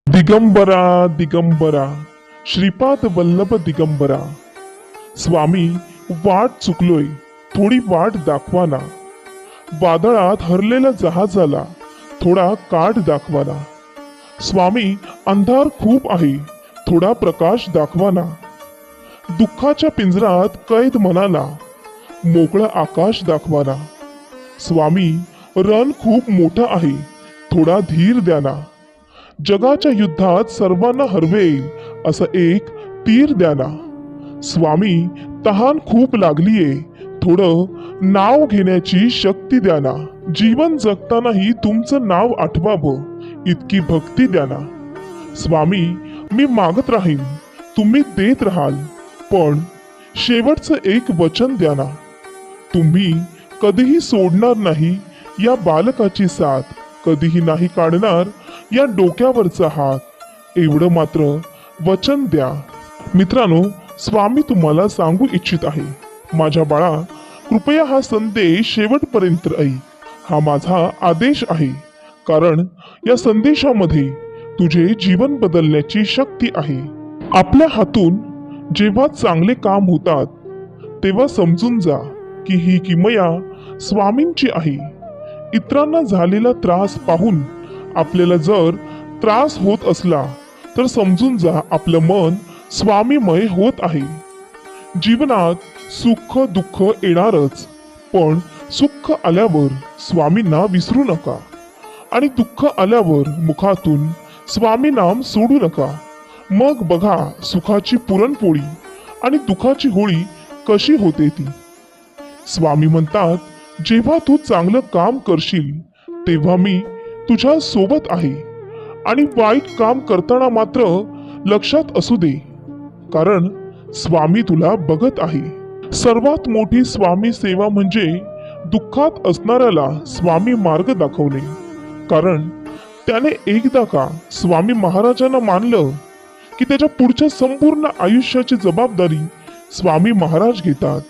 दिगंबरा दिगंबरा श्रीपाद वल्लभ दिगंबरा. स्वामी वाट चुकलोय, थोडी वाट दाखवाना. वादळात हरलेल्या जहाजाला थोडा काठ दाखवाना. स्वामी अंधार खूप आहे, थोडा प्रकाश दाखवाना. दुःखाच्या पिंजरात कैद मनाला मोकळं आकाश दाखवाना. स्वामी रण खूप मोठं आहे, थोडा धीर द्याना. जगाच्या युद्धात सर्वांना हरवेल असं एक तीर द्याना. स्वामी तहान खूप लागलीये, थोडं नाव घेण्याची शक्ती द्याना. जीवन जगतानाही तुमचं नाव आठवावं इतकी भक्ती द्याना. स्वामी मी मागत राहीन, तुम्ही देत राहाल, पण शेवटचं एक वचन द्याना. तुम्ही कधीही सोडणार नाही या बालकाची साथ, कधीही नाही काढणार या डोक्यावरचा हात, एवढं मात्र वचन द्या. मित्रांनो, स्वामी तुम्हाला सांगू इच्छित आहे, माझ्या बाळा, कृपया हा संदेश शेवटपर्यंत ऐक. हा माझा आदेश आहे, कारण या संदेशामध्ये तुझे जीवन बदलण्याची शक्ती आहे. आपल्या हातून जेव्हा चांगले काम होतात तेव्हा समजून जा की ही किमया स्वामींची आहे. इतरांना झालेला त्रास पाहून आपल्याला जर त्रास होत असला तर समजून जा आपलं मन स्वामीमय होत आहे. जीवनात सुख दुःख येणारच, पण सुख आल्यावर स्वामींना विसरू नका आणि दुःख आल्यावर मुखातून स्वामी नाम सोडू नका. मग बघा सुखाची पुरणपोळी आणि दुःखाची होळी कशी होते ती. स्वामी म्हणतात, जेव्हा तू चांगलं काम करशील तेव्हा मी तुझ्या सोबत आहे, आणि वाईट काम करताना मात्र लक्षात असू दे, कारण स्वामी तुला बघत आहे. सर्वात मोठी स्वामी सेवा म्हणजे दुःखात असणाऱ्याला स्वामी मार्ग दाखवणे. कारण त्याने एकदा का स्वामी महाराजांना मानलं की त्याच्या पुढच्या संपूर्ण आयुष्याची जबाबदारी स्वामी महाराज घेतात.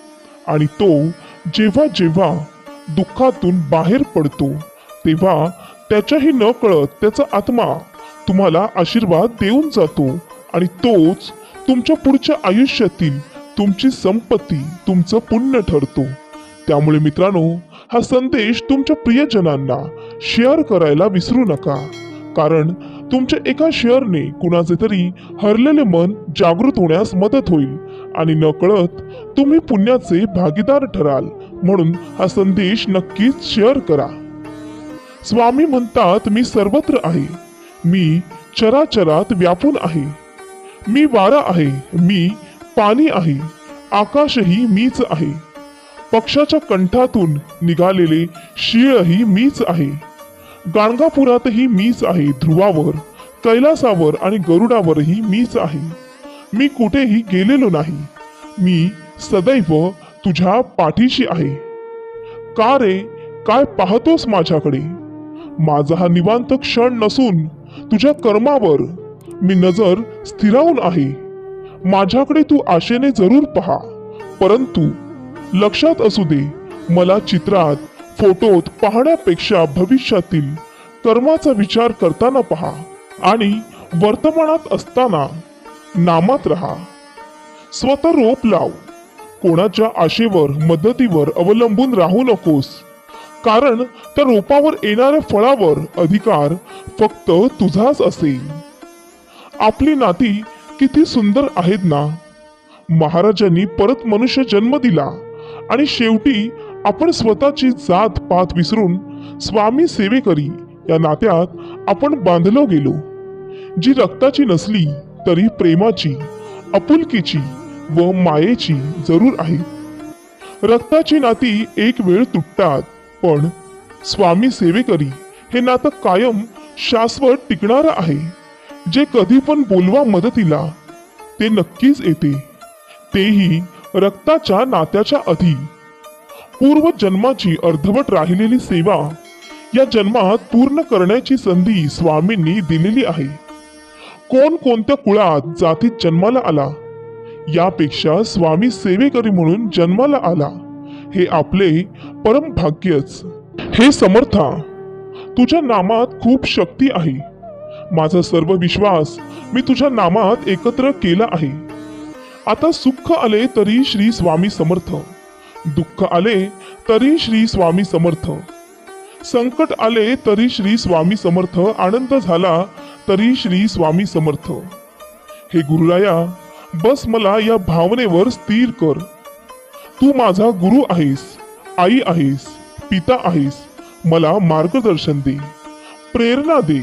आणि तो जेव्हा जेव्हा दुःखातून बाहेर पडतो तेव्हा त्याच्याही न कळत त्याचा आत्मा तुम्हाला आशीर्वाद देऊन जातो, आणि तोच तुमच्या पुढच्या आयुष्यातील तुमची संपत्ती, तुमचं पुण्य ठरतो. त्यामुळे मित्रांनो, हा संदेश तुमच्या प्रियजनांना शेअर करायला विसरू नका, कारण तुमच्या एका शेअरने कुणाचे तरी हरलेले मन जागृत होण्यास मदत होईल, आणि नकळत तुम्ही पुण्याचे भागीदार ठराल. म्हणून हा संदेश नक्कीच शेअर करा. स्वामी म्हणतात, मी सर्वत्र आहे, मी चराचरात व्यापून आहे. मी वारा आहे, मी पाणी आहे, आकाशही मीच आहे. पक्षाच्या कंठातून निघालेले शीळही मीच आहे. गाणगापुरातही मीच आहे, ध्रुवावर, कैलासावर आणि गरुडावरही मीच आहे. मी कुठेही गेलेलो नाही, मी सदैव तुझ्या पाठीशी आहे. का रे, काय पाहतोस माझ्याकडे? माझा हा निवांत क्षण नसून तुझ्या कर्मावर मी नजर स्थिरावून आहे. माझ्याकडे तू आशेने जरूर पहा, परंतु लक्षात असू दे, मला चित्रात फोटोत पाहण्यापेक्षा भविष्यातील कर्माचा विचार करताना पहा, आणि वर्तमानात असताना नामात राहा. स्वतः रोप लाव, कोणाच्या आशेवर मदतीवर अवलंबून राहू नकोस, कारण त्या रोपावर येणाऱ्या फळावर अधिकार फक्त तुझाच असेल. आपली नाती किती सुंदर आहेत ना. महाराजांनी परत मनुष्य जन्म दिला, आणि शेवटी आपण स्वतःची जात पात विसरून स्वामी सेवेकरी या नात्यात आपण बांधलो गेलो, जी रक्ताची नसली तरी प्रेमाची, आपुलकीची व मायेची जरूर आहे. रक्ताची नाती एक वेळ तुटतात, पण स्वामी सेवेकरी हे नातं कायम शाश्वत टिकणारं आहे. जे कधी पण बोलवा मदतीला ते नक्कीच येते, तेही रक्ताच्या नात्याच्या आधी. पूर्व जन्माची अर्धवट राहिलेली सेवा या जन्मात पूर्ण करण्याची संधी स्वामींनी दिलेली आहे. कोण कोणत्या कुळात जातीत जन्माला आला, यापेक्षा स्वामी सेवेकरी म्हणून जन्माला आला हे आपले परम भाग्यच. हे समर्था, तुझ्या नामात खूप शक्ती आहे. माझा सर्व विश्वास मी तुझ्या नामात एकत्र केला आहे. आता सुख आले तरी श्री स्वामी समर्थ, दुःख आले तरी श्री स्वामी समर्थ, संकट आले तरी श्री स्वामी समर्थ, आनंद झाला तरी श्री स्वामी समर्थ. हे गुरुराया, बस मला या भावनेवर स्थिर कर. तू माझा गुरु आहेस, आई आहेस, पिता आहेस. मला मार्गदर्शन दे, प्रेरणा दे.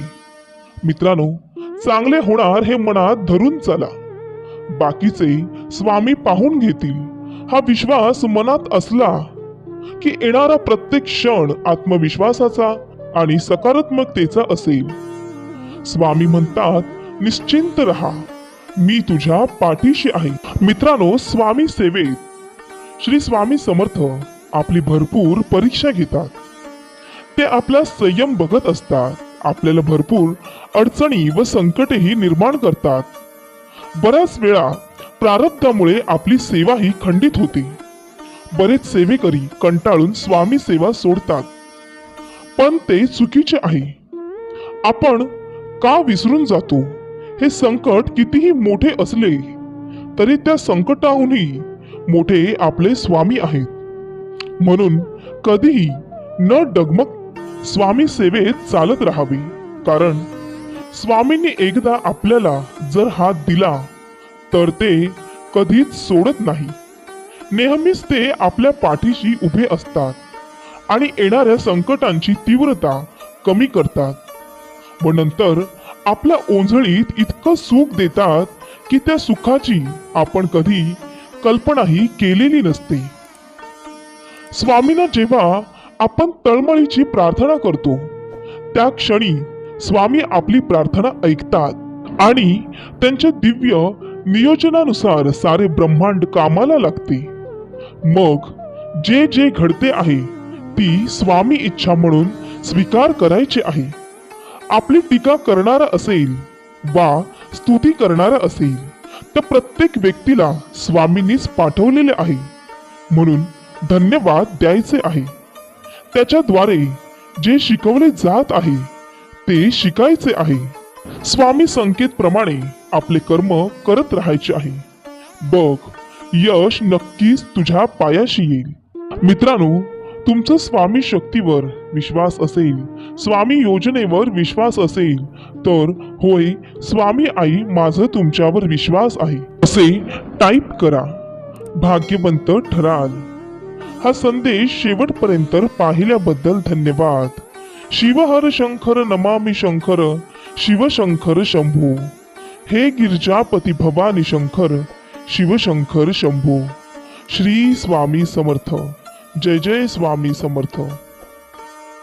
मित्रांनो, चांगले होणार हे मनात धरून चला. बाकीचे स्वामी पाहून घेतील हा विश्वास मनात असला की येणारा प्रत्येक क्षण आत्मविश्वासाचा आणि सकारात्मकतेचा असेल. स्वामी म्हणतात, निश्चिंत रहा, मी तुझ्या पाठीशी आहे. मित्रांनो, स्वामी सेवेत श्री स्वामी समर्थ आपली भरपूर परीक्षा घेतात. ते आपला संयम बघत असतात, आपल्याला भरपूर अडचणी व संकटेही निर्माण करतात. बऱ्याच वेळा प्रारब्धामुळे आपली सेवा ही खंडित होते. बरेच सेवेकरी कंटाळून स्वामी सेवा सोडतात, पण ते चुकीचे आहे. आपण का विसरून जातो, हे संकट कितीही मोठे असले तरी त्या संकटाहूनही मोठे आपले स्वामी आहेत. म्हणून कधीही न डगमग स्वामी सेवेत चालत राहावे. कारण स्वामींनी एकदा आपल्याला जर हात दिला तर ते कधीच सोडत नाही. नेहमीच ते आपल्या पाठीशी उभे असतात आणि येणाऱ्या संकटांची तीव्रता कमी करतात व नंतर आपल्या ओंजळीत इतकं सुख देतात की त्या सुखाची आपण कधी कल्पनाही केलेली नसते. स्वामींना जेव्हा आपण तळमळीची प्रार्थना करतो त्या क्षणी स्वामी आपली प्रार्थना ऐकतात आणि त्यांच्या दिव्य नियोजनानुसार सारे ब्रह्मांड कामाला लागते. मग जे जे घडते आहे ती स्वामी इच्छा म्हणून स्वीकार करायची आहे. आपली टीका करणारा असेल वा स्तुती करणारा असेल तर प्रत्येक व्यक्तीला स्वामींनीच पाठवलेले आहे म्हणून धन्यवाद द्यायचे आहे. त्याच्याद्वारे जे शिकवले जात आहे ते शिकायचे आहे. स्वामी संकेत प्रमाणे आपले कर्म करत राहायचे आहे. बघ, यश नक्कीच तुझ्या पायाशी येईल. मित्रांनो, तुमचं स्वामी शक्तीवर विश्वास असेल, स्वामी योजनेवर विश्वास असेल तर होय स्वामी आई माझं तुमच्यावर विश्वास आहे असे टाईप करा. भाग्यवंत ठराल. हा संदेश शेवटपर्यंत पाहिल्याबद्दल धन्यवाद. शिवहर शंकर नमामि शंकर, शिवशंकर शंभू. हे गिरिजापती भवानी शंकर, शिवशंकर शंभू. श्री स्वामी समर्थ. जय जय स्वामी समर्थ.